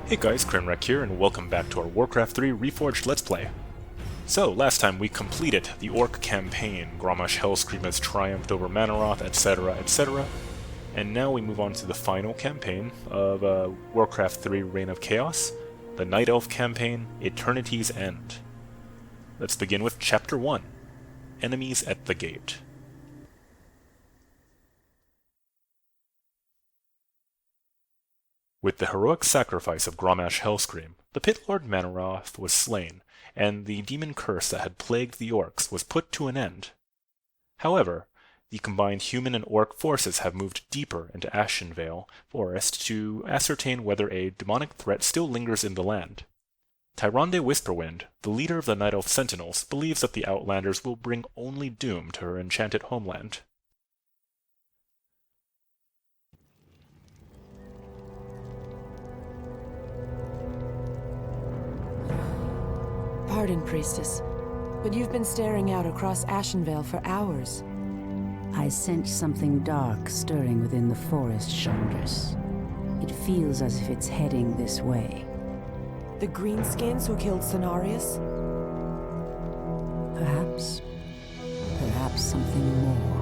Hey guys, Crimwreck here, and welcome back to our Warcraft 3 Reforged Let's Play. So, last time we completed the Orc campaign, Grommash Hellscream has triumphed over Manaroth, etc, etc, and now we move on to the final campaign of Warcraft 3 Reign of Chaos, the Night Elf campaign, Eternity's End. Let's begin with Chapter 1, Enemies at the Gate. With the heroic sacrifice of Grommash Hellscream, the Pit Lord Manaroth was slain, and the demon curse that had plagued the orcs was put to an end. However, the combined human and orc forces have moved deeper into Ashenvale Forest to ascertain whether a demonic threat still lingers in the land. Tyrande Whisperwind, the leader of the Night Elf Sentinels, believes that the Outlanders will bring only doom to her enchanted homeland. Pardon, Priestess, but you've been staring out across Ashenvale for hours. I sense something dark stirring within the forest, Chandris. It feels as if it's heading this way. The greenskins who killed Cenarius? Perhaps. Perhaps something more.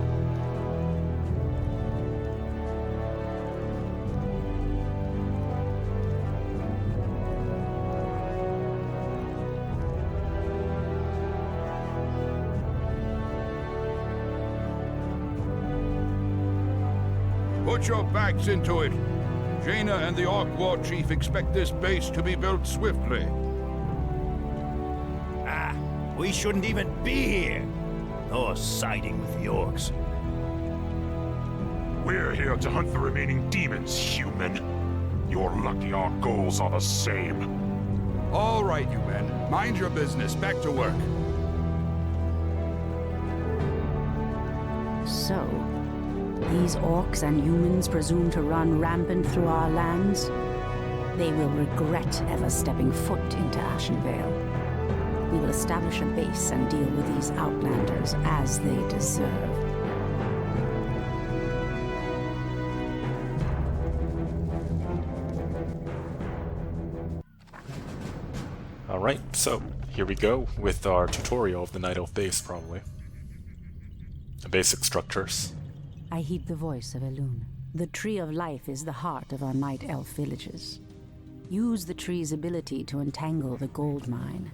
Put your backs into it. Jaina and the Orc War Chief expect this base to be built swiftly. We shouldn't even be here. Or siding with the Orcs. We're here to hunt the remaining demons, human. You're lucky our goals are the same. All right, you men. Mind your business. Back to work. So, these orcs and humans presume to run rampant through our lands? They will regret ever stepping foot into Ashenvale. We will establish a base and deal with these Outlanders as they deserve. Alright, so here we go with our tutorial of the Night Elf base, probably. The basic structures. I heed the voice of Elune. The Tree of Life is the heart of our Night Elf villages. Use the tree's ability to entangle the gold mine.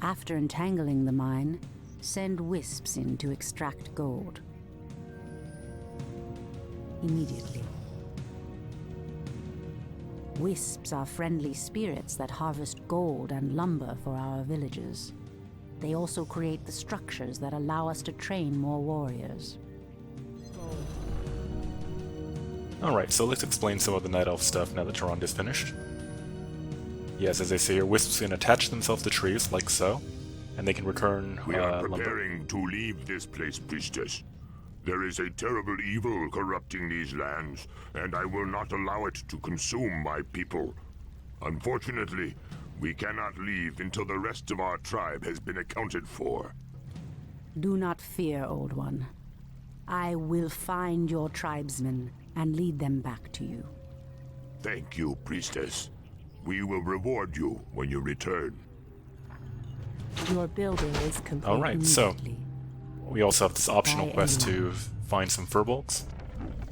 After entangling the mine, send wisps in to extract gold. Immediately. Wisps are friendly spirits that harvest gold and lumber for our villages. They also create the structures that allow us to train more warriors. Alright, so let's explain some of the Night Elf stuff now that Tyrande is finished. Yes, as they say here, wisps can attach themselves to trees, like so, and they can return We are lumber. preparing to leave this place, Priestess. There is a terrible evil corrupting these lands, and I will not allow it to consume my people. Unfortunately, we cannot leave until the rest of our tribe has been accounted for. Do not fear, Old One. I will find your tribesmen and lead them back to you. Thank you, Priestess. We will reward you when you return. Your building is complete. Alright, so Immediately. we also have this optional By quest anyone. to find some furbolgs.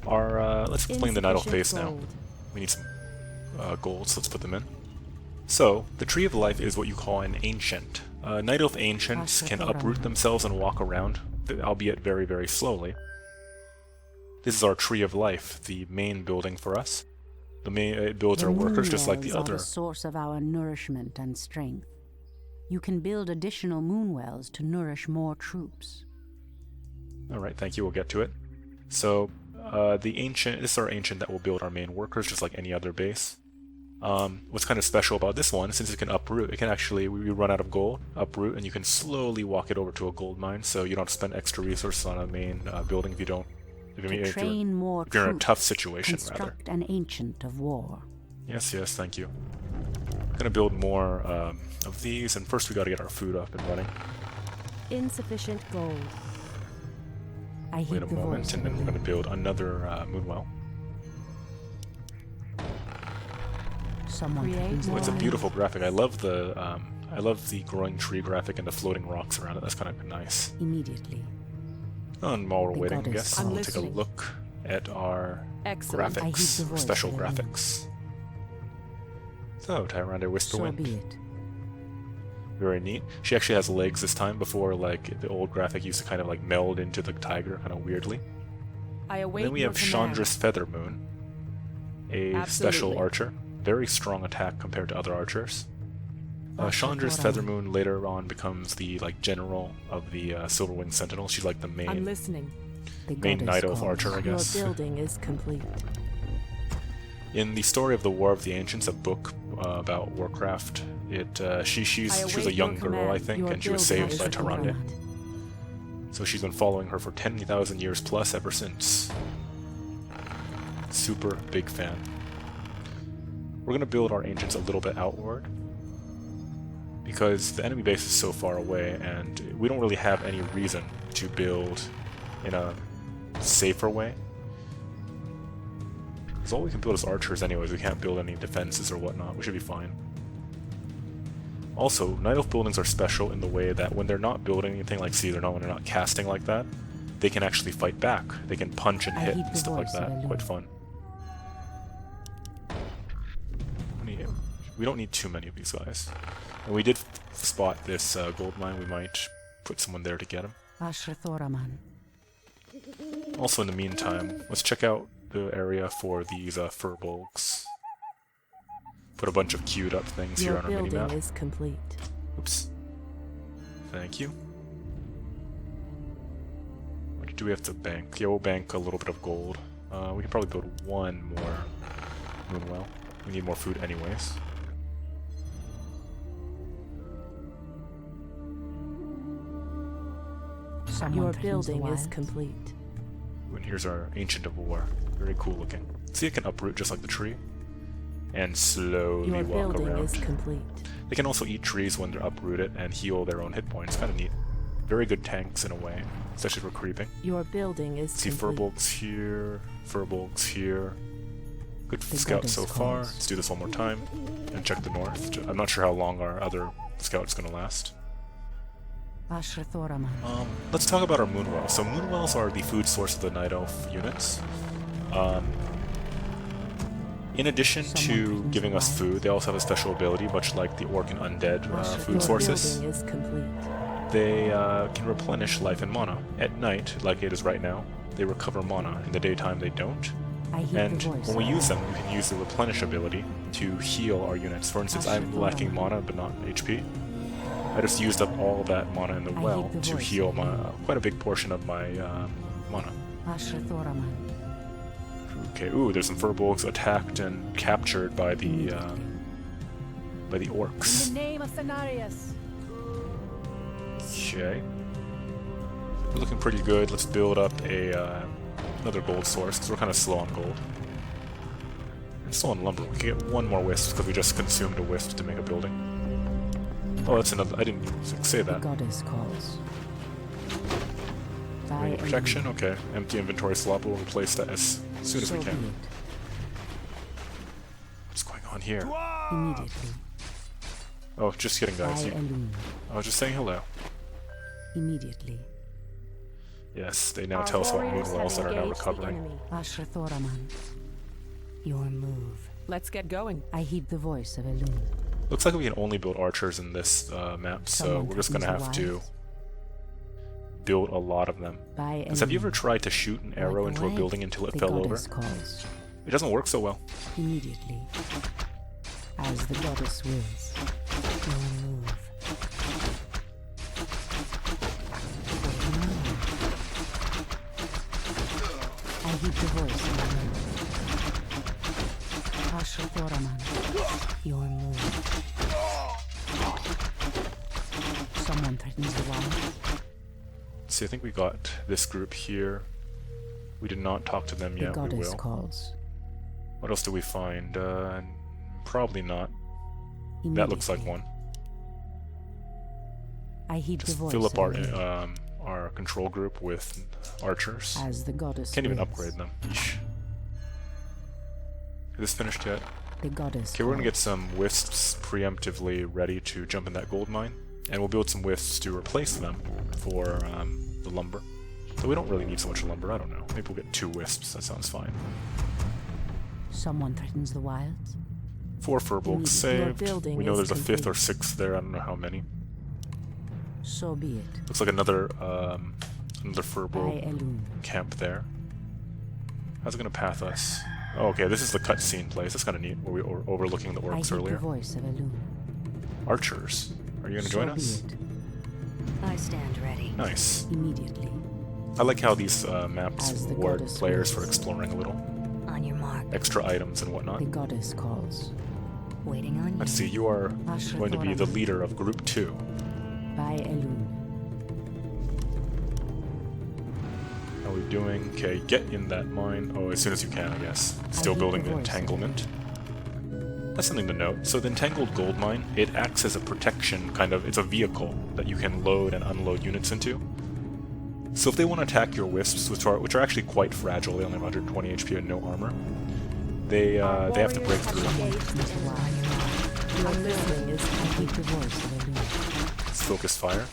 Let's explain the Night Elf base now. We need some gold, so let's put them in. So, the Tree of Life is what you call an ancient. Night Elf ancients can uproot themselves and walk around, albeit very, very slowly. This is our Tree of Life, the main building for us. It builds our workers just like the Moonwells are other. the source of our nourishment and strength. You can build additional moonwells to nourish more troops. Alright, thank you, we'll get to it. So, this is our ancient that will build our main workers just like any other base. What's kind of special about this one, since it can uproot, it can actually, we run out of gold, uproot, and you can slowly walk it over to a gold mine, so you don't have to spend extra resources on a main building if you don't. To train more if you're in a troops, tough situation, rather. construct an ancient of war. Yes, thank you. Gonna build more of these, and first we gotta get our food up and running. Insufficient gold. I heed Wait a the moment, voice and of then we're gonna build another moonwell. Someone Create threatens the more. It's a wild. beautiful graphic. I love the growing tree graphic and the floating rocks around it. That's kind of nice. Immediately. And while we're The waiting, I goddess guess I'm we'll take a listening. look at our Excellent. I heed the graphics, voice special of the wind. graphics. So, Tyrande Whisper So Wind. be it. Very neat. She actually has legs this time. Before, like, the old graphic used to kind of like meld into the tiger kind of weirdly. I And await then we your have command. Chandra's Feathermoon, a special Absolutely. archer. Very strong attack compared to other archers. Chandra's Ashra Feathermoon later on becomes the like general of the Silverwing Sentinel. She's like the I'm main listening. The main goddess Night Elf calls. archer, I Your guess. building is complete. In the story of the War of the Ancients, a book about Warcraft, she was a await young your girl, I command. think, Your and she was building saved by is Tyrande. complete. So she's been following her for 10,000 years plus ever since. Super big fan. We're gonna build our ancients a little bit outward because the enemy base is so far away, and we don't really have any reason to build in a safer way. Because all we can build is archers anyways, we can't build any defenses or whatnot, we should be fine. Also, Night Elf buildings are special in the way that when they're not building anything like when they're not casting like that, they can actually fight back. They can punch and I hit heed and the stuff like voice of that. Elune. Quite fun. We don't need too many of these guys. And we did spot this gold mine, we might put someone there to get him. Ashra Thoraman. Also in the meantime, let's check out the area for these furbolgs. Put a bunch of queued up things here Your on our building minimap. is complete. Oops. Thank you. What do we have to bank? Yeah, we'll bank a little bit of gold. We can probably build one more moonwell. We need more food anyways. Someone Your threatens the building is wild. complete. And here's our Ancient of War. Very cool looking. See, it can uproot just like the tree. And slowly Your walk building around. is complete. They can also eat trees when they're uprooted and heal their own hit points. Kind of neat. Very good tanks in a way, especially for creeping. Your building is See complete. furbolgs here, furbolgs here. Good The scout goddess so far. calls. Let's do this one more time and check the north. I'm not sure how long our other scout's gonna last. Ashra Thoraman. Let's talk about our moonwells. So moonwells are the food source of the Night Elf units. In addition to Someone threatens giving the us wild. food, they also have a special ability, much like the Orc and Undead Ashra food Your sources. building is complete. They can replenish life and mana. At night, like it is right now, they recover mana. In the daytime, they don't. I heed And the voice. when we of use the them, we can use the replenish ability to heal our units. For instance, I'm lacking mana but not HP. I just used up all that mana in the I well heed the to voice heal of my the quite a big portion of my mana. Ashra Thoraman. Okay, ooh, there's some furbolgs attacked and captured by the orcs. name of Cenarius. Okay. We're looking pretty good. Let's build up a another gold source, because we're kind of slow on gold. And still on lumber. We can get one more wisp, because we just consumed a wisp to make a building. Oh, that's another... I didn't say The that. goddess calls. By Rain Elune. protection? Okay. Empty inventory slot. We'll replace that as soon as we So be can. it. What's going on here? Immediately. Oh, just kidding, By guys. Elune. I was just saying hello. Immediately. Yes, they now Our tell us about warriors moonwells have that are now engaged the recovering. enemy. Ashra Thoraman. Your move. Let's get going. I heed the voice of Elune. Looks like we can only build archers in this map, so Someone we're just gonna have threatens to the wild. build a lot of them. By Because have you Elune. ever tried to shoot an arrow Like into a light, building until it the fell over? goddess calls. It doesn't work so well. Immediately. As the goddess wills. Your move. I heed the voice of Elune. Ashra Thoraman. Your move. Someone threatens the wild. See, I think we got this group here. We did not talk to them The yet, we goddess will. calls. What else do we find? Probably not. That looks like Immediately. one. I heed the Just voice fill up of Elune. our control group with archers. As the goddess Can't even wills. upgrade them. Yeesh. Is this finished yet? The goddess. Okay, we're gonna get some wisps preemptively ready to jump in that gold mine, and we'll build some wisps to replace them for the lumber. So we don't really need so much lumber, I don't know. Maybe we'll get 2 wisps, that sounds fine. Someone threatens the wilds. 4 furbolgs saved. building We know is there's a 5th or complete. 6th there, I don't know how many. So be it. Looks like another By furbolg Elun. camp there. How's it gonna path us? Oh, okay, this is the cutscene place. That's kind of neat, where we were overlooking the I heed orcs the earlier. voice of Elun. Archers, are you gonna join So be us? it. I stand ready. Nice. Immediately. I like how these maps As the reward goddess players wills. for exploring a little. On your mark. Extra items and whatnot. The goddess calls. Waiting on you. Let's see, you are going to be the leader of Group 2. By Elun. How are we doing? Okay, get in that mine. Oh, as soon as you can, I guess. Still heed building the the voice of entanglement. That's something to note. So the entangled gold mine, it acts as a protection, kind of, it's a vehicle that you can load and unload units into. So if they want to attack your wisps, which are actually quite fragile, they only have 120 HP and no armor, they have to break through. Your building is I heed complete. the voice of Elun. Let's focus fire.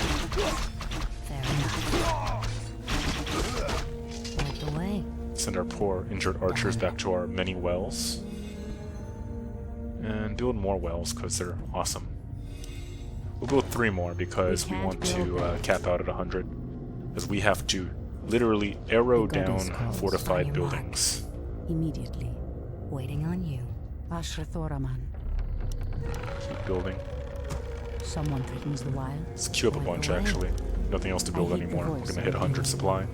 Fair enough. Point the way. Send our poor injured archers back to our many wells. And build more wells because they're awesome. We'll build 3 more because we can't want to build cap out at 100. Because we have to literally arrow The goddess down calls. fortified On your mark. buildings. Immediately. Waiting on you. Ashra Thoraman. Keep building. Someone threatens the wilds. Let's queue up a bunch actually. Nothing else to build I hate the anymore. We're voice gonna of hit 100 Elun. supply.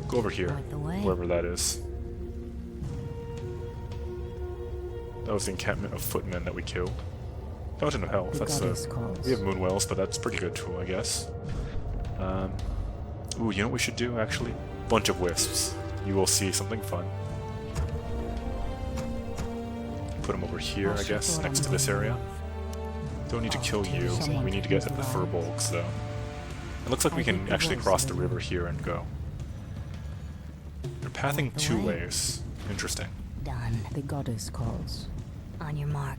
Go over here, Point the way. wherever that is. That was the encampment of footmen that we killed. Fountain of Health. The That's goddess calls. we have moon wells, but that's pretty good too, I guess. Ooh, you know what we should do actually? Bunch of wisps. You will see something fun. Put them over here, I guess, next to this area. Don't need to kill you. We need to get at the furbolgs, though. It looks like we can actually cross the river here and go. They're pathing 2 ways. Interesting. Done. The goddess calls. On your mark.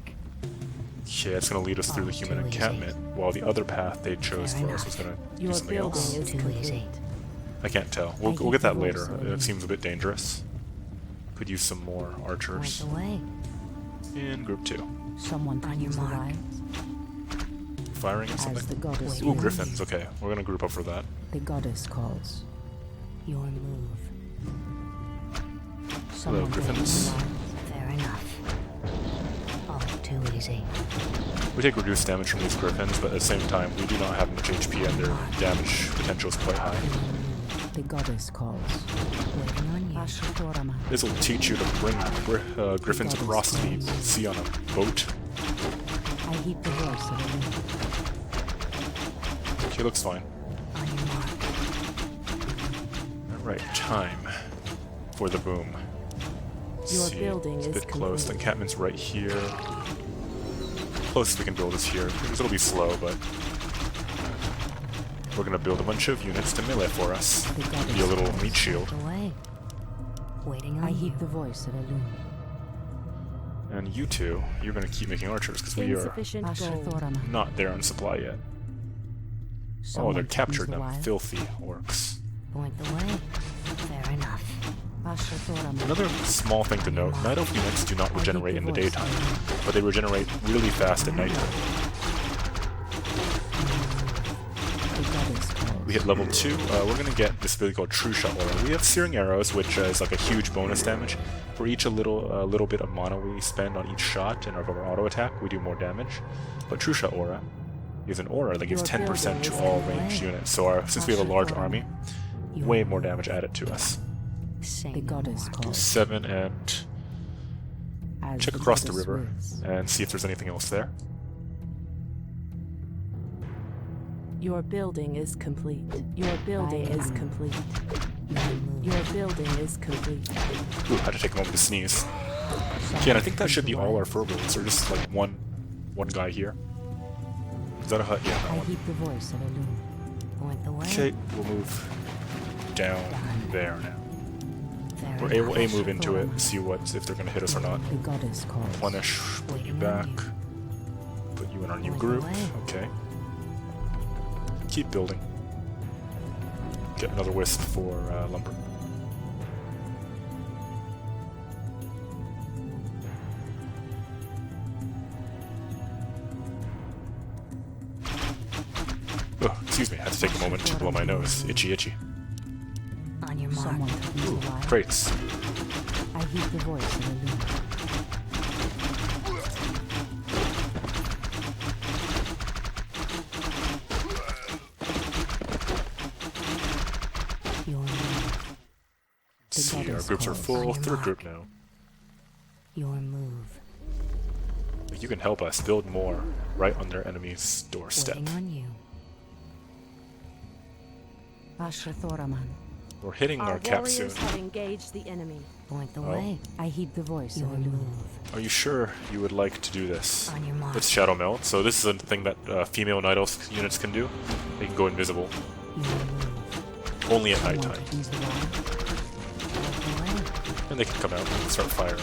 Okay, it's going to lead us through the human Too easy. encampment, while the other path they chose Fair for us enough. was going to do Your something building else. is Too complete. easy. I can't tell. We'll hate get that the later. voice of It seems a bit dangerous. Could use some more Point archers the way. in group 2. Someone On your threatens the mark. wilds. Firing at As the something? goddess Ooh, wills. griffins. Okay, we're going to group up for that. The goddess calls. Your move. Someone griffins. threatens the wilds. Fair enough. All too easy. We take reduced damage from these griffins, but at the same time, we do not have much HP and their damage potential is quite high. The goddess calls. Waiting on you. Ashra Thoraman. This will teach you to bring griffins across the sea on a boat. I heed the voice of Elun. She looks fine. On your mark. Alright, time for the boom. Your See, building it's a is bit close. The complete. encampment's right here. Closest we can build is here. It'll be slow, but we're gonna build a bunch of units to melee for us. The goddess Be a little calls. meat shield. Point the way. Waiting on I you. heed the voice of Elun. And you two, you're gonna keep making archers because we are Insufficient Ashra gold. Thoraman. not there on supply yet. Oh, Someone they're threatens captured the them. wilds. Filthy orcs. Point the way. Fair enough. Ashra Thoraman. Another small thing to note, Night Elf units do not regenerate in the daytime, but they regenerate really fast at nighttime. The goddess calls. We hit level 2, we're gonna get this ability called True Shot Aura. We have Searing Arrows, which is like a huge bonus damage. For each little bit of mana we spend on each shot in our auto attack, we do more damage. But True Shot Aura is an aura that gives Your 10% to building all is ranged away. units. So since we have a large army, way more damage added to us. Say The no goddess more. calls. 7 and As check across the goddess river wills. and see if there's anything else there. Your building is complete. Your building is complete. Your building is complete. Ooh, had to take a moment to sneeze. Yeah, and I think that should be all our furbolgs, or just like one guy here. Is that a hut? Yeah, that I one. heed the voice of Elun. Point the way. Okay, we'll move down there now. Fair We're enough. able to move into it, see if they're gonna hit us or not. The goddess calls. Replenish, put you Waiting back, on you. put you in our new Point group. away. Okay. Keep building. Get another wisp for lumber. Oh, excuse me, I had to take a moment to blow my nose. Itchy, itchy. On your mark. Someone comes alive. Crates. I heed the voice of the loon. Your move. See, our goddess groups are calls. full. On your Third mark. group now. Your move. You can help us build more right on their enemy's doorstep. Waiting on you. Asher Thoraman. We're hitting our cap soon. warriors have engaged the enemy. Point the Oh. way. I heed the voice Your of the loon. move. Are you sure you would like to do this? On your mark. It's Shadow Melt, so this is a thing that female Nidos units can do. They can go invisible, Your move. only at Someone nighttime. to use the wand. Point the way. And they can come out and start firing.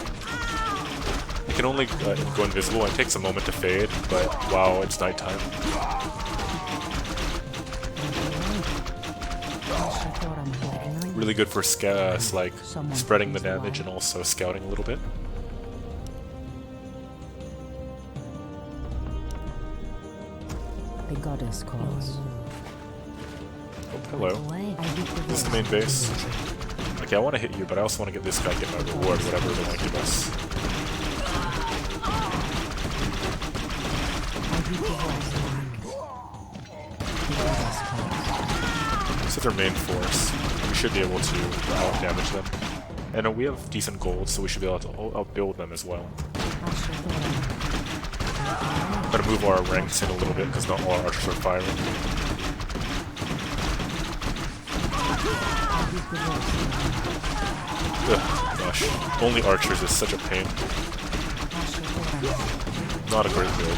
They can only go invisible, and it takes a moment to fade, but wow, it's nighttime. Asher Thoraman. Waiting on you. Really good for like spreading the damage and also scouting a little bit. The goddess Your calls. move. Oh, Point hello. the way. I heed the This is voice the main of base. Okay, I want to hit you, but I also want to get this guy, get my reward, whatever they want to give us. I heed the voice of the loon. The goddess calls. This is their main force. We should be able to out-damage them. And we have decent gold, so we should be able to outbuild them as well. Asher Thoraman. I'm gonna move our ranks in a little bit, because not all our archers are firing. I heed the voice of the loon. Ugh, gosh. Only archers is such a pain. Asher Thoraman. Not a great build.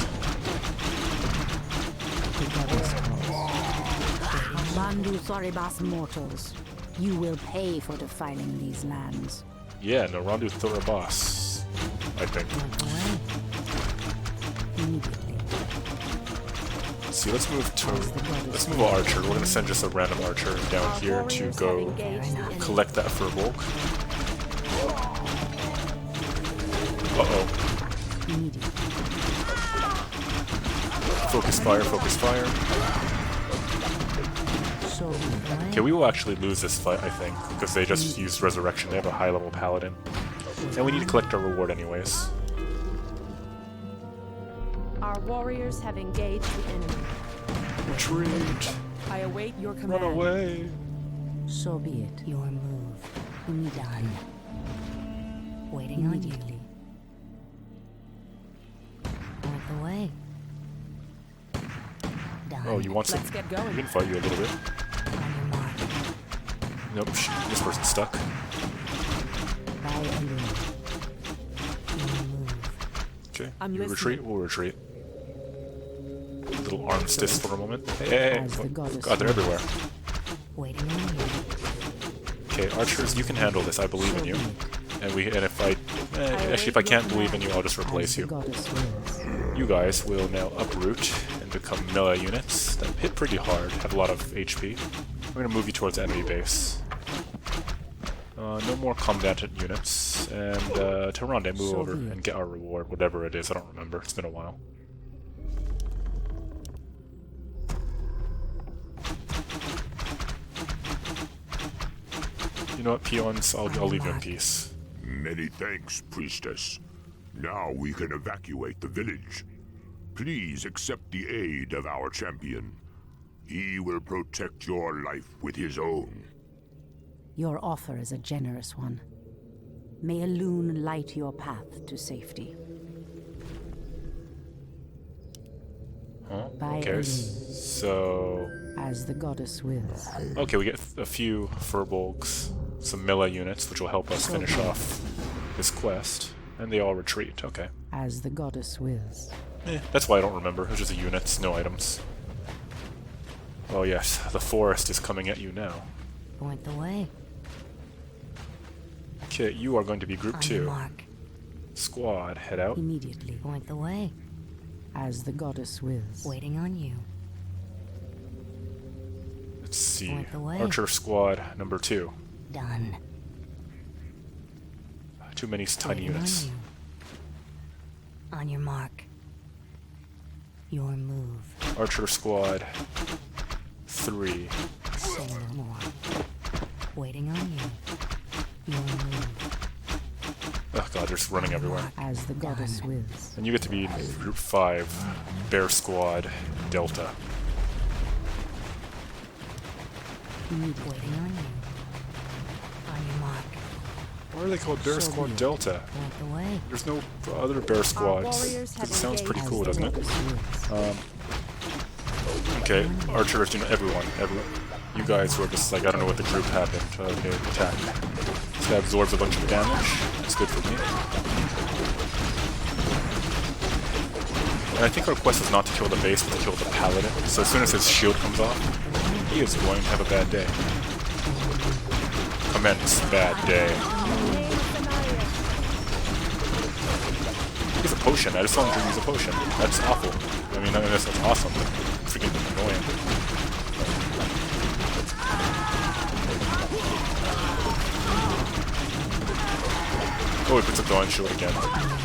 The goddess calls. Bandu Thoribas mortals, you will pay for defiling these lands. Yeah, Narandu Thorabas, I think. Point the way. Immediately. See, let's move an archer. We're gonna send just a random archer down Our here to warriors have go engaged the enemy. collect that for bulk. Uh-oh. Immediately. Focus fire, focus fire. So be it. Okay, we will actually lose this fight, I think, because they just used Resurrection. They have a high-level paladin. And we need to collect our reward anyways. Our warriors have engaged the enemy. Retreat! I await your command. Run away! So be it. Your move. Immediately. Waiting on you. Immediately. Point the way. Done. Oh, you want some? Let's get We going. can fight you a little bit. On your mark. Nope, this person's stuck. By a loon. Your move. Okay, I'm you listening. retreat, we'll retreat. Little armistice for a moment. Hey, hey, hey. As the Oh, goddess God, they're wills. everywhere. Waiting on you. Okay, archers, you can handle this. I believe in you. And if I actually, if I can't believe in you, I'll just replace As the you. goddess wills. You guys will now uproot and become melee units that hit pretty hard, have a lot of HP. We're gonna move you towards the enemy base. No more combatant units, and Taronde, move So over be it. and get our reward, whatever it is. I don't remember. It's been a while. You know what, peons? I'll leave you in peace. Many thanks, priestess. Now we can evacuate the village. Please accept the aid of our champion. He will protect your life with his own. Your offer is a generous one. May a loon light your path to safety. Huh? By Okay, Odin. so... As the goddess wills. Okay, we get a few furbolgs, some melee units, which will help us finish off this quest. And they all retreat, okay. As the goddess wills. That's why I don't remember. It's just units, no items. Oh yes, the forest is coming at you now. Point the way. Okay, you are going to be Group On your 2. mark. Squad, head out. Immediately, Point the way. as the goddess wills. Waiting on you. Let's see. Point the way. Archer Squad number 2. Done. Too many tiny Waiting units. on you. On your mark. Your move. Archer Squad 3. Say no more. Waiting on you. Your move. Oh god, they're just running everywhere. As the goddess wills. And you get to be in Group 5, Bear Squad Delta. Waiting on you. On your mark. Why are they called Bear Squad Delta? Point the way. There's no other Bear Squads. warriors Because it have sounds pretty engaged. cool, doesn't it? Goddess wills. Okay, archers, everyone. You guys who are just like, I don't know what the group happened. Okay, attack. This guy absorbs a bunch of damage. That's good for me. And I think our quest is not to kill the base, but to kill the paladin. So as soon as his shield comes off, he is going to have a bad day. Commence bad day. He's a potion. I just saw him use a potion. That's awful. I mean, that's awesome. Freaking annoying. Oh, he puts a Dawn Shield again.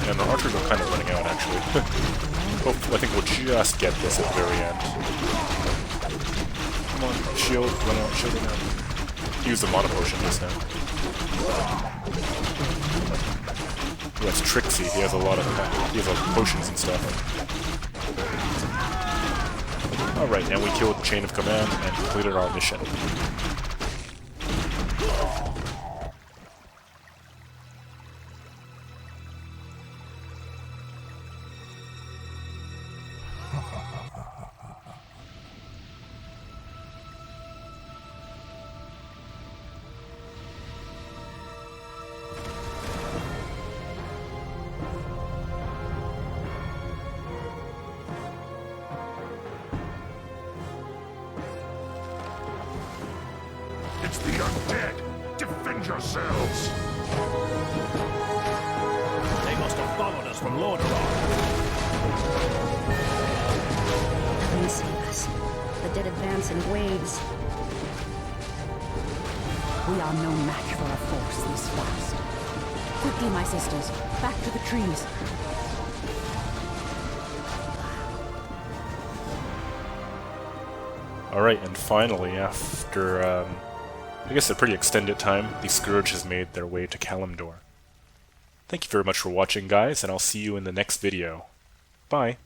And the archers are kind of running out, actually. Hopefully, I think we'll just get this at the very end. Come on, shield, run out, shield run out. He used the Mana Potion just now. Ooh, that's Trixie. He has a lot of potions and stuff. Alright, and we killed the Chain of Command and completed our mission. It's the undead! Defend yourselves! They must have followed us from Lordaeron. Please save us. The dead advance in waves. We are no match for a force this fast. Quickly, my sisters, back to the trees. Alright, and finally, after, I guess a pretty extended time, the Scourge has made their way to Kalimdor. Thank you very much for watching, guys, and I'll see you in the next video. Bye!